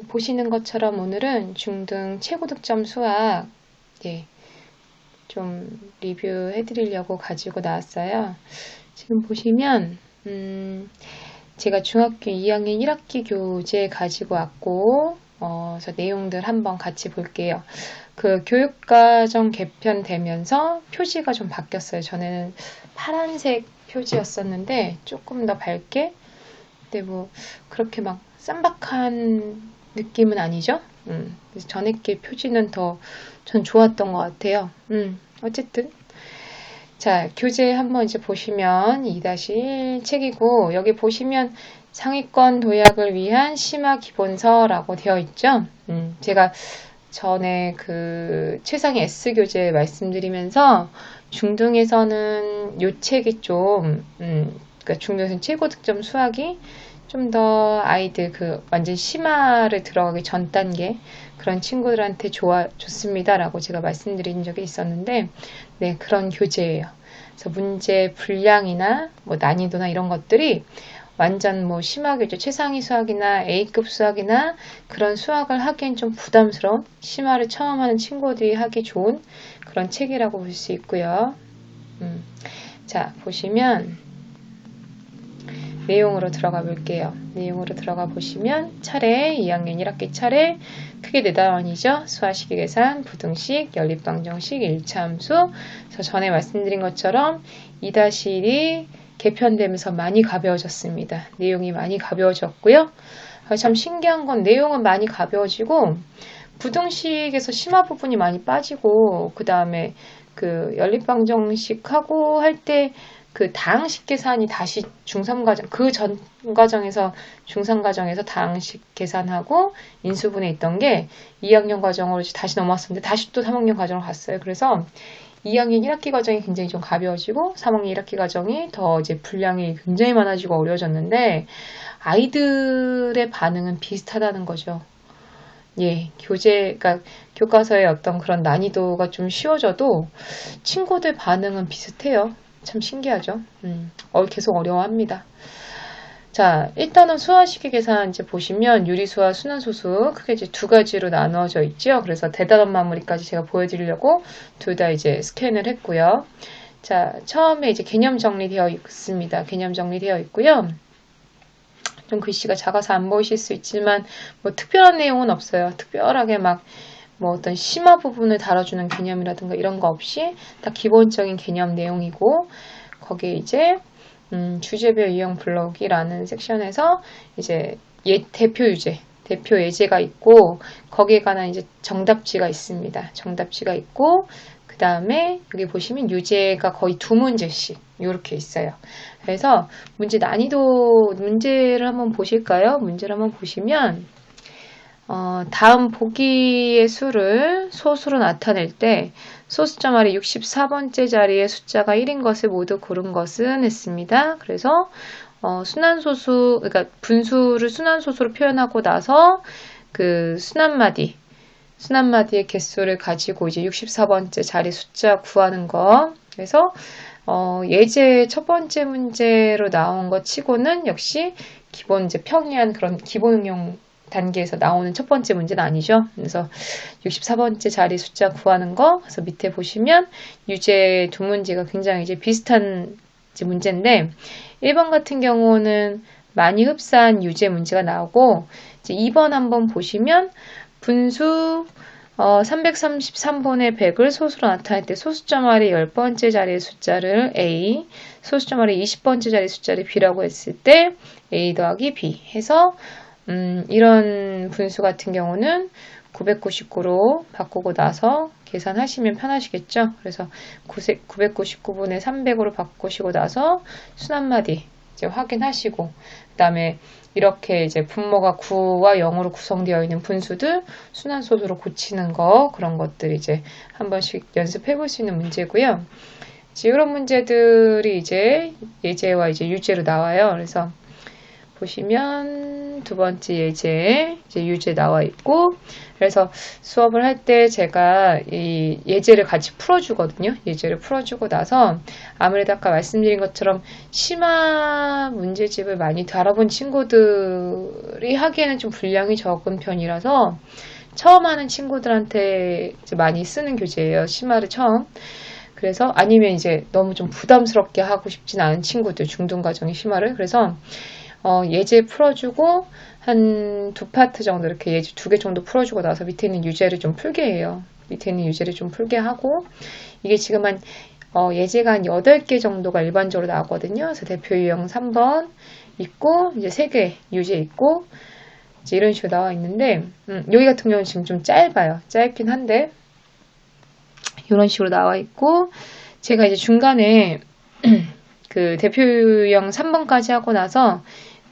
보시는 것처럼 오늘은 중등 최고득점 수학 좀 리뷰해 드리려고 가지고 나왔어요. 지금 보시면 제가 중학교 2학년 1학기 교재 가지고 왔고 그래서 내용들 한번 같이 볼게요. 그 교육과정 개편되면서 표지가 좀 바뀌었어요. 전에는 파란색 표지였었는데 조금 더 밝게, 근데 뭐 그렇게 막 쌈박한 느낌은 아니죠. 그래서 전에 게 표지는 더 전 좋았던 것 같아요. 어쨌든 자, 교재 한번 이제 보시면 2-1 책이고, 여기 보시면 상위권 도약을 위한 심화 기본서라고 되어 있죠. 제가 전에 그 최상위 S교재 말씀드리면서 중등에서는 요 책이 좀, 그러니까 중등에서는 최고 득점 수학이 좀 더 아이들 그 완전 심화를 들어가기 전 단계 그런 친구들한테 좋습니다라고 제가 말씀드린 적이 있었는데, 네, 그런 교재예요. 그래서 문제 분량이나 뭐 난이도나 이런 것들이 완전 뭐 심화교재 최상위 수학이나 A급 수학이나 그런 수학을 하기엔 좀 부담스러운 심화를 처음 하는 친구들이 하기 좋은 그런 책이라고 볼 수 있고요. 자, 보시면 내용으로 들어가 볼게요. 내용으로 들어가 보시면 차례 2학년 1학기 차례 크게 4단원이죠. 수화식의 계산, 부등식, 연립방정식, 1차 함수. 그래서 전에 말씀드린 것처럼 2-1이 개편되면서 많이 가벼워졌습니다. 내용이 많이 가벼워졌고요. 참 신기한 건 내용은 많이 가벼워지고 부등식에서 심화 부분이 많이 빠지고 그 다음에 그 연립방정식하고 할 때 그 다항식 계산이 다시 중3과정, 그 전 과정에서 중3과정에서 다항식 계산하고 인수분해 있던 게 2학년 과정으로 다시 넘어왔었는데 다시 또 3학년 과정으로 갔어요. 그래서 2학년 1학기 과정이 굉장히 좀 가벼워지고 3학년 1학기 과정이 더 이제 분량이 굉장히 많아지고 어려워졌는데 아이들의 반응은 비슷하다는 거죠. 예, 그러니까 교과서의 어떤 그런 난이도가 좀 쉬워져도 친구들 반응은 비슷해요. 참 신기하죠. 계속 어려워합니다. 자, 일단은 수화식의 계산 이제 보시면 유리수와 순환소수 크게 이제 두 가지로 나누어져 있죠. 그래서 대단원 마무리까지 제가 보여드리려고 둘 다 이제 스캔을 했고요. 자, 처음에 이제 개념 정리되어 있습니다. 개념 정리되어 있고요. 좀 글씨가 작아서 안 보이실 수 있지만 뭐 특별한 내용은 없어요. 특별하게 막 뭐 어떤 심화 부분을 다뤄주는 개념이라든가 이런 거 없이 다 기본적인 개념 내용이고 거기에 이제 주제별 유형 블록이라는 섹션에서 이제 대표 유제, 대표 예제가 있고 거기에 관한 이제 정답지가 있습니다. 정답지가 있고 그 다음에 여기 보시면 유제가 거의 2문제씩 이렇게 있어요. 그래서 문제를 한번 보실까요? 문제를 한번 보시면 다음 보기의 수를 소수로 나타낼 때 소수점 아래 64번째 자리에 숫자가 1인 것을 모두 고른 것은 했습니다. 그래서 순환소수, 그러니까 분수를 순환소수로 표현하고 나서 그 순환마디의 개수를 가지고 이제 64번째 자리 숫자 구하는 거. 그래서 예제 첫 번째 문제로 나온 것 치고는 역시 기본 이제 평이한 그런 기본형 단계에서 나오는 첫 번째 문제는 아니죠. 그래서 64번째 자리 숫자 구하는 거. 그래서 밑에 보시면 유제 두 문제가 굉장히 이제 비슷한 이제 문제인데 1번 같은 경우는 많이 흡사한 유제 문제가 나오고 이제 2번 한번 보시면 분수 333분의 100을 소수로 나타낼 때 소수점 아래 10번째 자리의 숫자를 A, 소수점 아래 20번째 자리 숫자를 B라고 했을 때 A 더하기 B 해서 이런 분수 같은 경우는 999로 바꾸고 나서 계산하시면 편하시겠죠. 그래서 999분의 300으로 바꾸시고 나서 순환마디 이제 확인하시고 그 다음에 이렇게 이제 분모가 9와 0으로 구성되어 있는 분수들 순환소수로 고치는 거 그런 것들 이제 한 번씩 연습해 볼 수 있는 문제고요. 이제 이런 문제들이 이제 예제와 이제 유제로 나와요. 그래서 보시면 두 번째 예제, 이제 유제 나와 있고, 그래서 수업을 할 때 제가 이 예제를 같이 풀어주거든요. 예제를 풀어주고 나서 아무래도 아까 말씀드린 것처럼 심화 문제집을 많이 다뤄본 친구들이 하기에는 좀 분량이 적은 편이라서 처음 하는 친구들한테 이제 많이 쓰는 교재예요. 심화를 처음. 그래서 아니면 이제 너무 좀 부담스럽게 하고 싶진 않은 친구들, 중등과정의 심화를. 그래서 예제 풀어주고 한 두 파트 정도 이렇게 예제 2개 정도 풀어주고 나서 밑에 있는 유제를 좀 풀게 해요. 밑에 있는 유제를 좀 풀게 하고, 이게 지금 예제가 한 8개 정도가 일반적으로 나오거든요. 그래서 대표 유형 3번 있고, 이제 3개 유제 있고, 이제 이런 식으로 나와 있는데, 여기 같은 경우는 지금 좀 짧아요. 짧긴 한데, 이런 식으로 나와 있고, 제가 이제 중간에 그 대표 유형 3번까지 하고 나서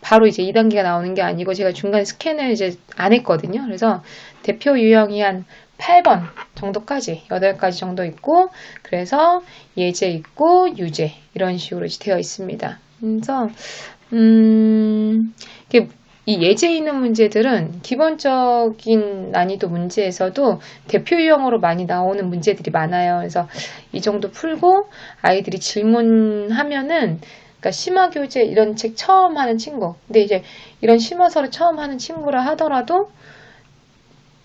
바로 이제 2단계가 나오는 게 아니고 제가 중간에 스캔을 이제 안 했거든요. 그래서 대표 유형이 한 8번 정도까지 8가지 정도 있고, 그래서 예제 있고 유제 이런 식으로 이제 되어 있습니다. 그래서 이 예제에 있는 문제들은 기본적인 난이도 문제에서도 대표 유형으로 많이 나오는 문제들이 많아요. 그래서 이 정도 풀고 아이들이 질문하면은, 그러니까 심화교재 이런 책 처음 하는 친구, 근데 이제 이런 심화서를 처음 하는 친구라 하더라도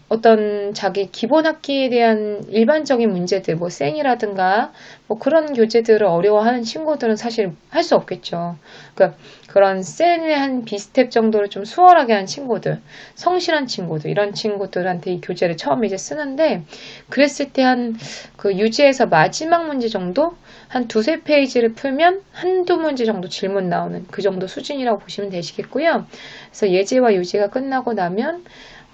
어떤 자기 기본 학기에 대한 일반적인 문제들, 뭐 쌩이라든가 뭐 그런 교재들을 어려워하는 친구들은 사실 할 수 없겠죠. 그러니까 그런 쌩의 한 비스텝 정도를 좀 수월하게 한 친구들, 성실한 친구들, 이런 친구들한테 이 교재를 처음 이제 쓰는데, 그랬을 때 한 그 유제에서 마지막 문제 정도? 한 2-3페이지를 풀면 한두 문제 정도 질문 나오는 그 정도 수준이라고 보시면 되시겠고요. 그래서 예제와 유제가 끝나고 나면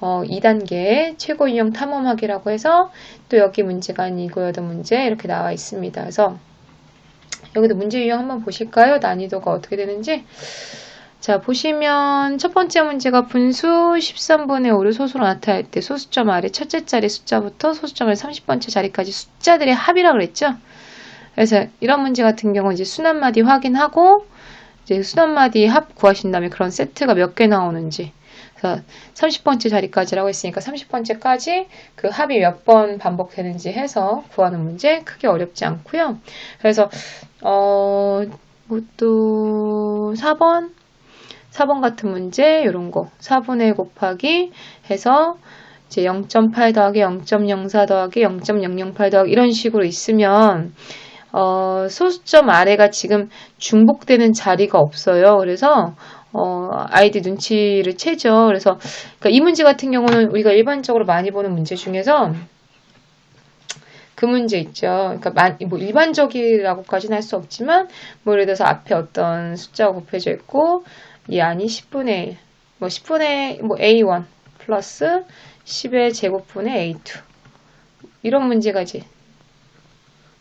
2단계 최고 유형 탐험하기라고 해서 또 여기 문제가 아니고 8문제 이렇게 나와 있습니다. 그래서 여기도 문제 유형 한번 보실까요? 난이도가 어떻게 되는지. 자, 보시면 첫 번째 문제가 분수 13분의 5를 소수로 나타낼 때 소수점 아래 첫째 자리 숫자부터 소수점 아래 30번째 자리까지 숫자들의 합이라고 그랬죠? 그래서 이런 문제 같은 경우 이제 순환마디 확인하고 이제 순환마디 합 구하신 다음에 그런 세트가 몇 개 나오는지, 그래서 30번째 자리까지라고 했으니까 30번째까지 그 합이 몇 번 반복되는지 해서 구하는 문제, 크게 어렵지 않고요. 그래서 또 4번 같은 문제, 이런 거 4분의 곱하기 해서 이제 0.8 더하기 0.04 더하기 0.008 더하기 이런 식으로 있으면 소수점 아래가 지금 중복되는 자리가 없어요. 그래서 아이들 눈치를 채죠. 그래서 그러니까 이 문제 같은 경우는 우리가 일반적으로 많이 보는 문제 중에서 그 문제 있죠. 그러니까 뭐 일반적이라고까지는 할 수 없지만, 뭐 예를 들어서 앞에 어떤 숫자가 곱해져 있고 이 안이 10분의 1, 뭐 10분의 뭐 A1 플러스 10의 제곱분의 A2 이런 문제가 이제,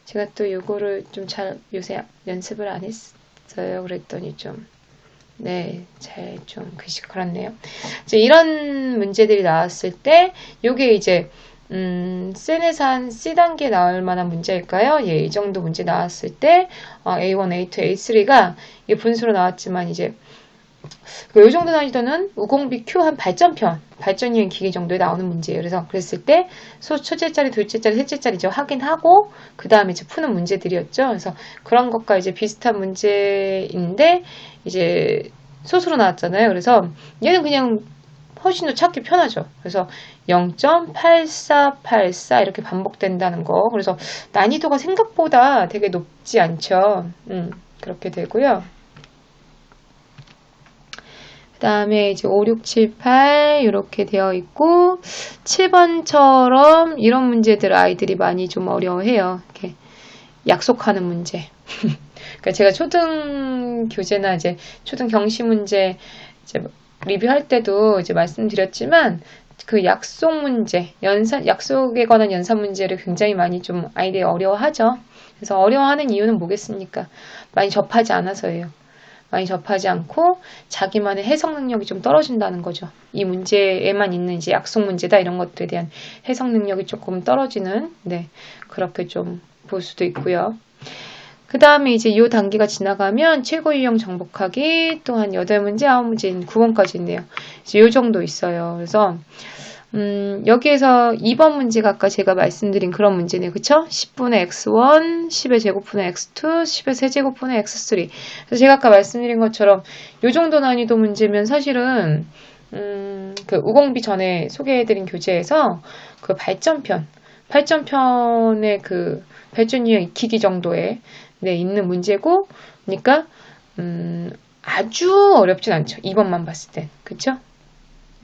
제가 또 이거를 좀 잘 요새 연습을 안 했어요. 그랬더니 좀 잘 좀 글씨 그렇네요. 이제 이런 문제들이 나왔을 때 요게 이제 센에서 한 C단계 나올 만한 문제일까요? 예, 이 정도 문제 나왔을 때 A1, A2, A3가 이 분수로 나왔지만 이제 이 정도 난이도는 우공비 Q 한 발전 이행 기계 정도에 나오는 문제예요. 그래서 그랬을 때 첫째 자리, 둘째 자리, 셋째 자리 이제 확인하고 그 다음에 이제 푸는 문제들이었죠. 그래서 그런 것과 이제 비슷한 문제인데 이제 소수로 나왔잖아요. 그래서 얘는 그냥 훨씬 더 찾기 편하죠. 그래서 0.8484 이렇게 반복된다는 거. 그래서 난이도가 생각보다 되게 높지 않죠. 그렇게 되고요. 그 다음에 이제 5, 6, 7, 8 이렇게 되어 있고 7번처럼 이런 문제들 아이들이 많이 좀 어려워해요. 이렇게 약속하는 문제. 그러니까 제가 초등 교재나 이제 초등 경시 문제 이제 리뷰할 때도 이제 말씀드렸지만 그 약속 문제, 약속에 관한 연산 문제를 굉장히 많이 좀 아이들이 어려워하죠. 그래서 어려워하는 이유는 뭐겠습니까? 많이 접하지 않아서예요. 많이 접하지 않고 자기만의 해석 능력이 좀 떨어진다는 거죠. 이 문제에만 있는 이제 약속 문제다 이런 것들에 대한 해석 능력이 조금 떨어지는, 그렇게 좀 볼 수도 있고요. 그 다음에 이제 이 단계가 지나가면 최고 유형 정복하기 또 한 8문제, 9문제, 9번까지 있네요. 이제 요 정도 있어요. 그래서 여기에서 2번 문제가 아까 제가 말씀드린 그런 문제네요. 그쵸? 10분의 x1, 10의 제곱분의 x2, 10의 세제곱분의 x3. 그래서 제가 아까 말씀드린 것처럼 요 정도 난이도 문제면 사실은 그 우공비 전에 소개해드린 교재에서 그 발전편의 그 발전 유형 익히기 정도에 네, 있는 문제고, 그러니까 아주 어렵진 않죠. 2번만 봤을 땐, 그쵸?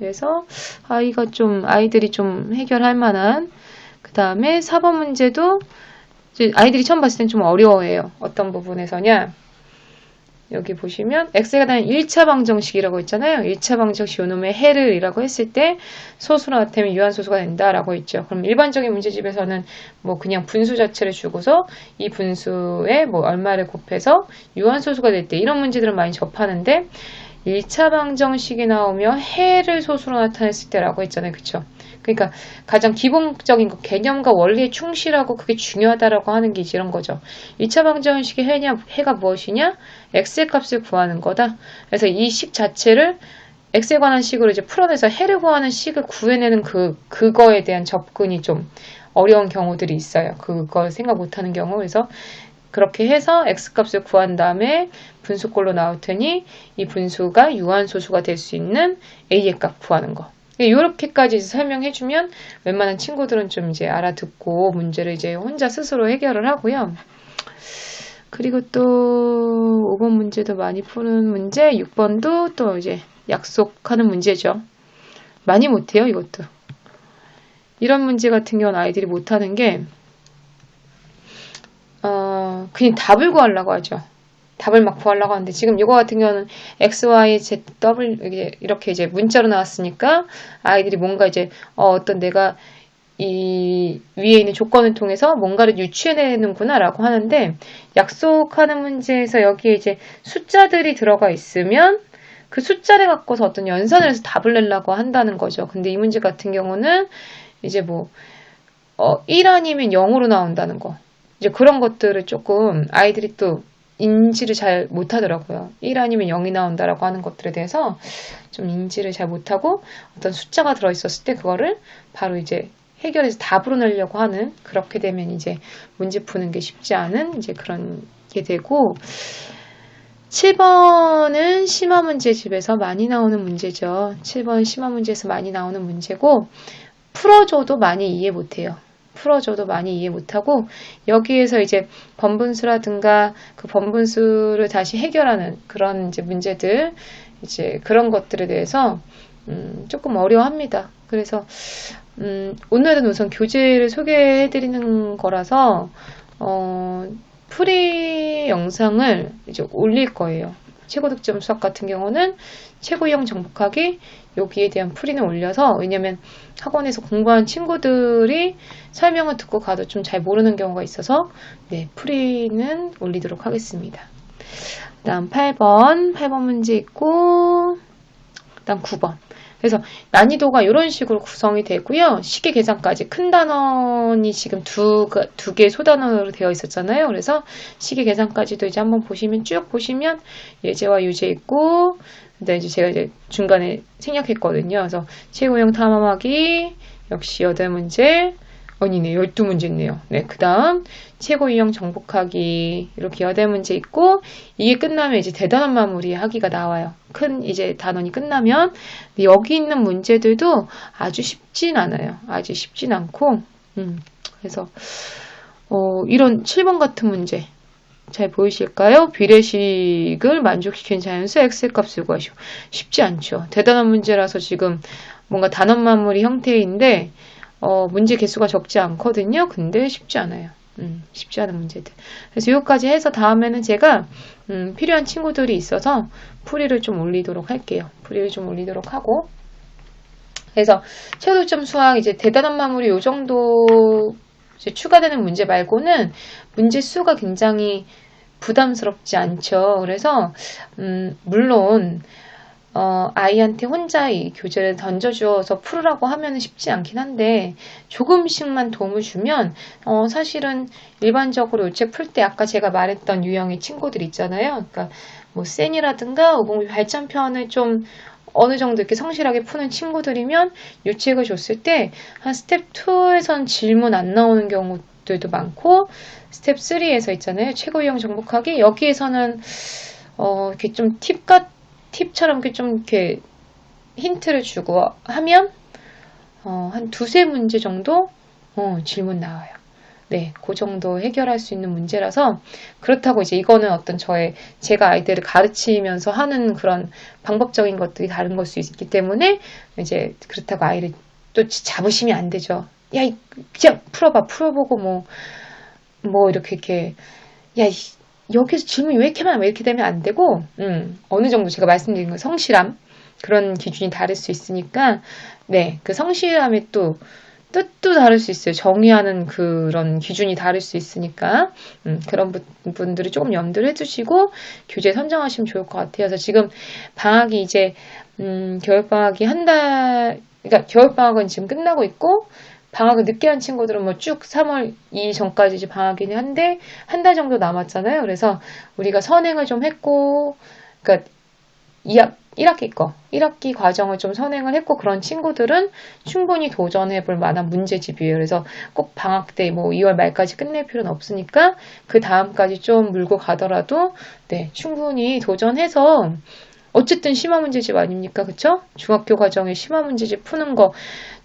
그래서 아이들이 좀 해결할 만한. 그 다음에 4번 문제도 이제 아이들이 처음 봤을 땐 좀 어려워해요. 어떤 부분에서냐? 여기 보시면 x가 다는 1차 방정식이라고 했잖아요. 1차 방정식 요놈의 해를 이라고 했을 때 소수로 나타내면 유한소수가 된다라고 했죠. 그럼 일반적인 문제집에서는 뭐 그냥 분수 자체를 주고서 이 분수에 뭐 얼마를 곱해서 유한소수가 될 때 이런 문제들은 많이 접하는데 1차 방정식이 나오면 해를 소수로 나타냈을 때라고 했잖아요. 그쵸? 그러니까 가장 기본적인 거, 개념과 원리에 충실하고 그게 중요하다라고 하는 게 이런 거죠. 2차 방정식의 해가 무엇이냐? x의 값을 구하는 거다. 그래서 이 식 자체를 x에 관한 식으로 이제 풀어내서 해를 구하는 식을 구해내는 그거에 대한 접근이 좀 어려운 경우들이 있어요. 그걸 생각 못하는 경우. 그래서 그렇게 해서 x값을 구한 다음에 분수꼴로 나올 테니 이 분수가 유한소수가 될 수 있는 a의 값 구하는 거. 이렇게까지 설명해주면 웬만한 친구들은 좀 이제 알아듣고 문제를 이제 혼자 스스로 해결을 하고요. 그리고 또 5번 문제도 많이 푸는 문제, 6번도 또 이제 약속하는 문제죠. 많이 못해요, 이것도. 이런 문제 같은 경우는 아이들이 못하는 게 그냥 답을 구하려고 하죠. 답을 막 구하려고 하는데 지금 이거 같은 경우는 x, y, z, w 이렇게 이제 문자로 나왔으니까 아이들이 뭔가 이제 어떤 내가 이 위에 있는 조건을 통해서 뭔가를 유추해내는구나 라고 하는데 약속하는 문제에서 여기에 이제 숫자들이 들어가 있으면 그 숫자를 갖고서 어떤 연산을 해서 답을 내려고 한다는 거죠. 근데 이 문제 같은 경우는 이제 뭐 1 아니면 0으로 나온다는 거. 이제 그런 것들을 조금 아이들이 또 인지를 잘 못하더라고요. 1 아니면 0이 나온다라고 하는 것들에 대해서 좀 인지를 잘 못하고 어떤 숫자가 들어있었을 때 그거를 바로 이제 해결해서 답으로 내려고 하는, 그렇게 되면 이제 문제 푸는 게 쉽지 않은 이제 그런 게 되고, 7번은 심화 문제집에서 많이 나오는 문제죠. 7번 심화 문제에서 많이 나오는 문제고, 풀어줘도 많이 이해 못해요. 풀어줘도 많이 이해 못하고 여기에서 이제 번분수라든가 그 번분수를 다시 해결하는 그런 이제 문제들, 이제 그런 것들에 대해서 조금 어려워합니다. 그래서 오늘은 우선 교재를 소개해드리는 거라서 풀이 영상을 이제 올릴 거예요. 최고득점 수학 같은 경우는 최고유형 정복하기 여기에 대한 풀이는 올려서, 왜냐면 학원에서 공부한 친구들이 설명을 듣고 가도 좀 잘 모르는 경우가 있어서 네, 풀이는 올리도록 하겠습니다. 그 다음 8번 문제 있고, 그 다음 9번. 그래서 난이도가 이런 식으로 구성이 되고요. 식의 계산까지 큰 단원이 지금 두 개 소단원으로 되어 있었잖아요. 그래서 식의 계산까지도 이제 한번 보시면, 쭉 보시면 예제와 유제 있고, 근데 이제 제가 이제 중간에 생략했거든요. 그래서 최고형 탐험하기 역시 8문제, 아니네, 12문제 있네요. 네, 그 다음 최고유형 정복하기 이렇게 8문제 있고, 이게 끝나면 이제 대단한 마무리 하기가 나와요. 큰 이제 단원이 끝나면. 근데 여기 있는 문제들도 아주 쉽진 않아요. 아주 쉽진 않고, 그래서 이런 7번 같은 문제 잘 보이실까요? 비례식을 만족시키는 자연수 x의 값을 구하시오. 쉽지 않죠. 대단한 문제라서 지금 뭔가 단원 마무리 형태인데 문제 개수가 적지 않거든요. 근데 쉽지 않아요. 쉽지 않은 문제들. 그래서 여기까지 해서 다음에는 제가 필요한 친구들이 있어서 풀이를 좀 올리도록 할게요. 풀이를 좀 올리도록 하고, 그래서 최고득점 수학 이제 대단한 마무리 요 정도 이제 추가되는 문제 말고는 문제 수가 굉장히 부담스럽지 않죠. 그래서 물론 아이한테 혼자 이 교재를 던져주어서 풀으라고 하면 쉽지 않긴 한데, 조금씩만 도움을 주면, 사실은 일반적으로 이 책 풀 때 아까 제가 말했던 유형의 친구들 있잖아요. 그러니까 뭐 센이라든가 508 발전편을 좀 어느 정도 이렇게 성실하게 푸는 친구들이면 이 책을 줬을 때 한 스텝 2에선 질문 안 나오는 경우들도 많고, 스텝 3에서 있잖아요. 최고 유형 정복하기. 여기에서는 이렇게 좀 팁처럼 이렇게 좀 이렇게 힌트를 주고 하면 한 두세 문제 정도 질문 나와요. 네, 그 정도 해결할 수 있는 문제라서, 그렇다고 이제 이거는 어떤 제가 아이들을 가르치면서 하는 그런 방법적인 것들이 다른 걸 수 있기 때문에, 이제 그렇다고 아이를 또 잡으시면 안 되죠. 야, 그냥 풀어보고 뭐 이렇게 야, 여기서 질문이 왜 이렇게 많아? 왜 이렇게 되면 안 되고, 어느 정도 제가 말씀드린 거 성실함, 그런 기준이 다를 수 있으니까, 네, 그 성실함의 또 뜻도 다를 수 있어요. 정의하는 그런 기준이 다를 수 있으니까, 그런 분들이 조금 염두를 해주시고 교재 선정하시면 좋을 것 같아요. 그래서 지금 방학이 이제 겨울방학이 그러니까 겨울방학은 지금 끝나고 있고, 방학을 늦게 한 친구들은 뭐 쭉 3월 이전까지 이제 방학이긴 한데, 한 달 정도 남았잖아요. 그래서 우리가 선행을 좀 했고, 그러니까 1학기 과정을 좀 선행을 했고, 그런 친구들은 충분히 도전해 볼 만한 문제집이에요. 그래서 꼭 방학 때 뭐 2월 말까지 끝낼 필요는 없으니까, 그 다음까지 좀 물고 가더라도, 네, 충분히 도전해서, 어쨌든 심화 문제집 아닙니까? 그쵸? 중학교 과정에 심화 문제집 푸는 거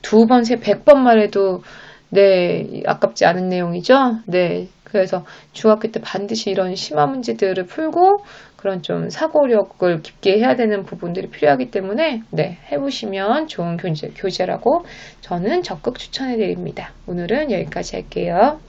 2번, 100번만 해도, 네, 아깝지 않은 내용이죠? 네. 그래서 중학교 때 반드시 이런 심화 문제들을 풀고, 그런 좀 사고력을 깊게 해야 되는 부분들이 필요하기 때문에, 네, 해보시면 좋은 교재라고 저는 적극 추천해 드립니다. 오늘은 여기까지 할게요.